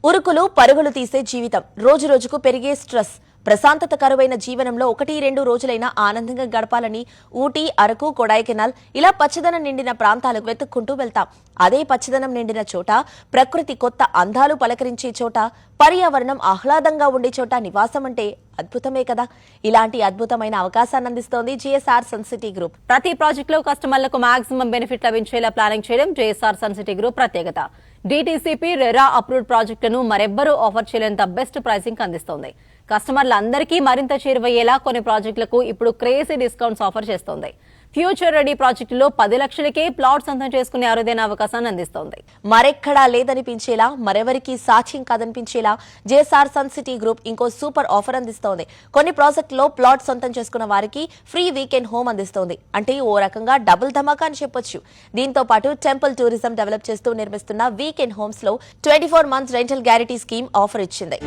ఉరుకులు పరుగులు తీసే జీవితం, రోజు రోజుకు పెరిగే స్ట్రెస్, ప్రశాంతత కరువైన జీవనంలో 1-2 రోజులైనా ఆనందంగా గడపాలని ఊటీ, అరకు, కొడైకెనాల్ ఇలా పచ్చదనం నిండిన ప్రాంతాలకు వెతుక్కుంటూ వెళ్తాం. అదే పచ్చదనం నిండిన చోట, ప్రకృతి కొత్త అందాలు పలకరించే చోట, పర్యావరణం ఆహ్లాదంగా ఉండే చోట నివాసం అంటే అద్భుతమే కదా. ఇలాంటి అద్భుతమైన అవకాశాన్ని అందిస్తోంది జిఎస్ఆర్ సన్ సిటీ గ్రూప్. ప్రతి ప్రాజెక్టులో కస్టమర్లకు మాక్సిమం బెనిఫిట్ లభించేలా ప్లానింగ్ చేయడం జిఎస్ఆర్ సన్ సిటీ గ్రూప్ ప్రత్యేకత. డిటిసిపి, రెరా అప్రూవ్డ్ ప్రాజెక్టులను మరెవ్వరూ ఆఫర్ చేయలేంత బెస్ట్ ప్రైసింగ్ అందిస్తోంది. కస్టమర్లందరికీ మరింత చేరువయ్యేలా కొన్ని ప్రాజెక్టులకు ఇప్పుడు క్రేజీ డిస్కౌంట్స్ ఆఫర్ చేస్తోంది. ఫ్యూచర్ రెడీ ప్రాజెక్టులో 10 లక్షలకే ప్లాట్ సొంతం చేసుకునే అరుదైన అవకాశాన్ని అందిస్తోంది. మరెక్కడా లేదనిపించేలా, మరెవరికి సాధ్యం కాదనిపించేలా జిఎస్ఆర్ సన్ సిటీ గ్రూప్ ఇంకో సూపర్ ఆఫర్ అందిస్తోంది. కొన్ని ప్రాజెక్టులో ప్లాట్ సొంతం చేసుకున్న వారికి ఫ్రీ వీకెండ్ హోమ్ అందిస్తోంది. అంటే ఓ రకంగా డబుల్ ధమాకా అని చెప్పొచ్చు. దీంతో పాటు టెంపుల్ టూరిజం డెవలప్ చేస్తూ నిర్మిస్తున్న వీకెండ్ హోమ్స్ లో 24 months rental guarantee scheme offer ఇచ్చింది.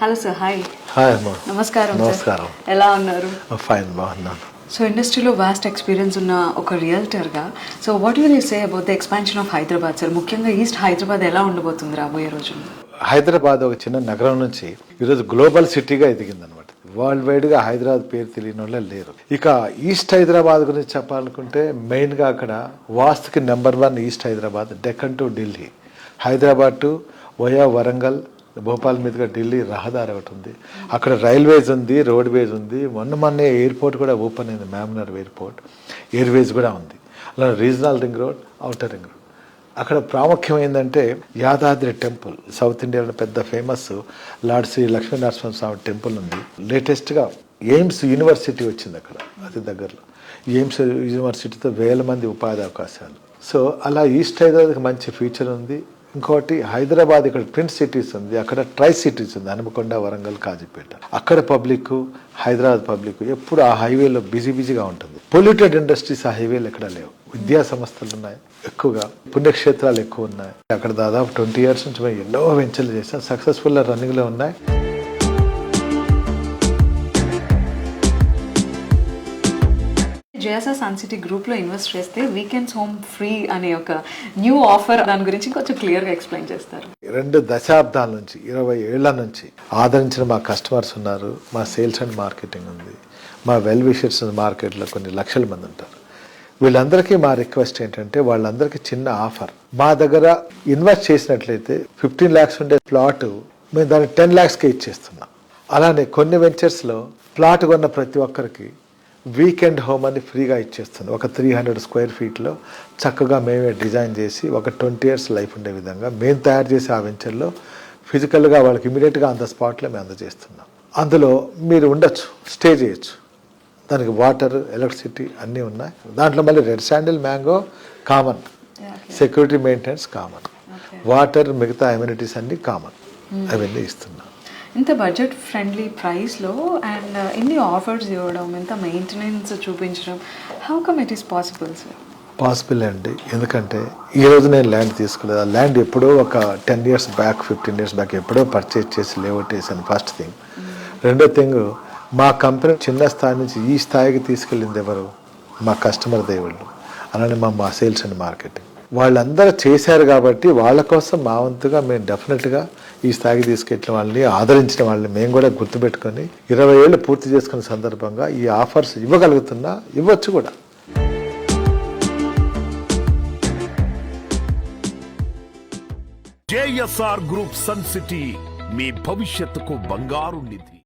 Hello sir, hi. హాయ్ అమ్మా. నమస్కారం. నమస్కారం. ఎలా ఉన్నారు? ఫైన్, బాగున్నాను. సో ఇండస్ట్రీలో వాస్ట్ ఎక్స్పీరియన్స్ ఉన్న ఒక రియల్టర్గా, so what will you say about the expansion of Hyderabad sir? ముఖ్యంగా ఈస్ట్ హైదరాబాద్ ఎలా ఉండబోతుంది రాబోయే రోజుల్లో? హైదరాబాద్ ఒక చిన్న నగరం నుంచి ఈరోజు గ్లోబల్ సిటీగా ఎదిగిందనమాట. వరల్డ్ వైడ్గా హైదరాబాద్ పేరు తెలియని వాళ్ళే లేరు. ఇక ఈస్ట్ హైదరాబాద్ గురించి చెప్పాలనుకుంటే మెయిన్గా అక్కడ వాస్తుకి number 1 east Hyderabad. Deccan to Delhi, Hyderabad to via Warangal, Bhopal మీదుగా ఢిల్లీ రహదారి ఒకటి ఉంది. అక్కడ రైల్వేస్ ఉంది, రోడ్వేస్ ఉంది. మొన్నే ఎయిర్పోర్ట్ కూడా ఓపెన్ అయింది, మ్యామ్నర్ ఎయిర్పోర్ట్. ఎయిర్వేస్ కూడా ఉంది. అలా regional ring road, outer ring road. అక్కడ ప్రాముఖ్యమైందంటే యాదాద్రి టెంపుల్, సౌత్ ఇండియాలో పెద్ద famous lord Shri Lakshmi Narasimha Swamy temple ఉంది. లేటెస్ట్గా ఎయిమ్స్ యూనివర్సిటీ వచ్చింది అక్కడ, అతి దగ్గరలో. ఎయిమ్స్ యూనివర్సిటీతో 1000 మంది ఉపాధి అవకాశాలు. సో అలా ఈస్ట్ హైదరాబాద్కి మంచి ఫ్యూచర్ ఉంది. ఇంకోటి హైదరాబాద్ ఇక్కడ ట్విన్ సిటీస్ ఉంది, అక్కడ ట్రై సిటీస్ ఉంది, హనుమకొండ, వరంగల్, కాజీపేట. అక్కడ పబ్లిక్, హైదరాబాద్ పబ్లిక్ ఎప్పుడు ఆ హైవేలో బిజీగా ఉంటుంది. పొల్యూటెడ్ ఇండస్ట్రీస్ ఆ హైవేలు ఎక్కడ లేవు. విద్యా సంస్థలు ఉన్నాయి ఎక్కువగా, పుణ్యక్షేత్రాలు ఎక్కువ ఉన్నాయి. అక్కడ దాదాపు 20 years నుంచి మేము ఎన్నో వెంచర్లు చేసాం, సక్సెస్ఫుల్గా రన్నింగ్లో ఉన్నాయి. జిఎస్ఆర్ సన్ సిటీ గ్రూప్లో ఇన్వెస్ట్ చేస్తే వీకెండ్స్ హోమ్ ఫ్రీ అనే ఒక న్యూ ఆఫర్, దాని గురించి కొంచెం క్లియర్గా ఎక్స్ప్లెయిన్ చేస్తారు. 2 దశాబ్దాల నుంచి, 20 ఏళ్ల నుంచి ఆదరించిన మా కస్టమర్స్ ఉన్నారు. మా సేల్స్ అండ్ మార్కెటింగ్ ఉంది, మా వెల్ విషర్స్ మార్కెట్లో కొన్ని లక్షల మంది ఉంటారు. వీళ్ళందరికీ మా రిక్వెస్ట్ ఏంటంటే, వాళ్ళందరికీ చిన్న ఆఫర్. మా దగ్గర ఇన్వెస్ట్ చేసినట్లయితే 15 lakhs ఉండే ప్లాట్ మేము దాన్ని 10 lakhsకే ఇచ్చేస్తున్నాం. అలానే కొన్ని వెంచర్స్లో ప్లాట్ కొన్న ప్రతి ఒక్కరికి వీకెండ్ హోమ్ అని ఫ్రీగా ఇచ్చేస్తుంది. ఒక 300 square feetలో చక్కగా మేమే డిజైన్ చేసి ఒక 20 years లైఫ్ ఉండే విధంగా మేము తయారు చేసి ఆ వెంచర్లో ఫిజికల్గా వాళ్ళకి ఇమీడియట్గా ఆన్ ద స్పాట్లో మేము అందజేస్తున్నాం. అందులో మీరు ఉండొచ్చు, స్టే చేయొచ్చు. దానికి వాటర్, ఎలక్ట్రిసిటీ అన్నీ ఉన్నాయి. దాంట్లో మళ్ళీ red sandal, mango common, security maintenance common, water, మిగతా అమ్యూనిటీస్ అన్నీ కామన్, అవన్నీ ఇస్తున్నాం. ఇంత బడ్జెట్ ఫ్రెండ్లీ ప్రైస్లో అండ్ ఇన్ని ఆఫర్స్ ఇవ్వడం, ఇంత మెయింటెనెన్స్ చూపించడం, how come it is possible sir? Possible అండి. ఎందుకంటే ఈరోజు నేను ల్యాండ్ తీసుకోలేదు. ఆ ల్యాండ్ ఎప్పుడో ఒక 10 years బ్యాక్, 15 years బ్యాక్ ఎప్పుడో పర్చేజ్ చేసి లేఅవుట్ వేసాను. First thing. రెండో థింగ్, మా కంపెనీ చిన్న స్థాయి నుంచి ఈ స్థాయికి తీసుకెళ్ళింది ఎవరు? మా కస్టమర్ దేవుళ్ళు, అలానే మా సేల్స్ అండ్ మార్కెటింగ్. వాళ్ళందరూ చేశారు కాబట్టి వాళ్ళ కోసం మా వంతుగా మేము డెఫినెట్గా ఈ స్థాయికి తీసుకెళ్ళిన వాళ్ళని, ఆదరించిన వాళ్ళని మేము కూడా గుర్తుపెట్టుకొని 20 ఏళ్ళు పూర్తి చేసుకున్న సందర్భంగా ఈ ఆఫర్స్ ఇవ్వగలుగుతున్నా, ఇవ్వచ్చు కూడా. JSR గ్రూప్ సన్ సిటీ, మీ భవిష్యత్తుకు బంగారు నిధి.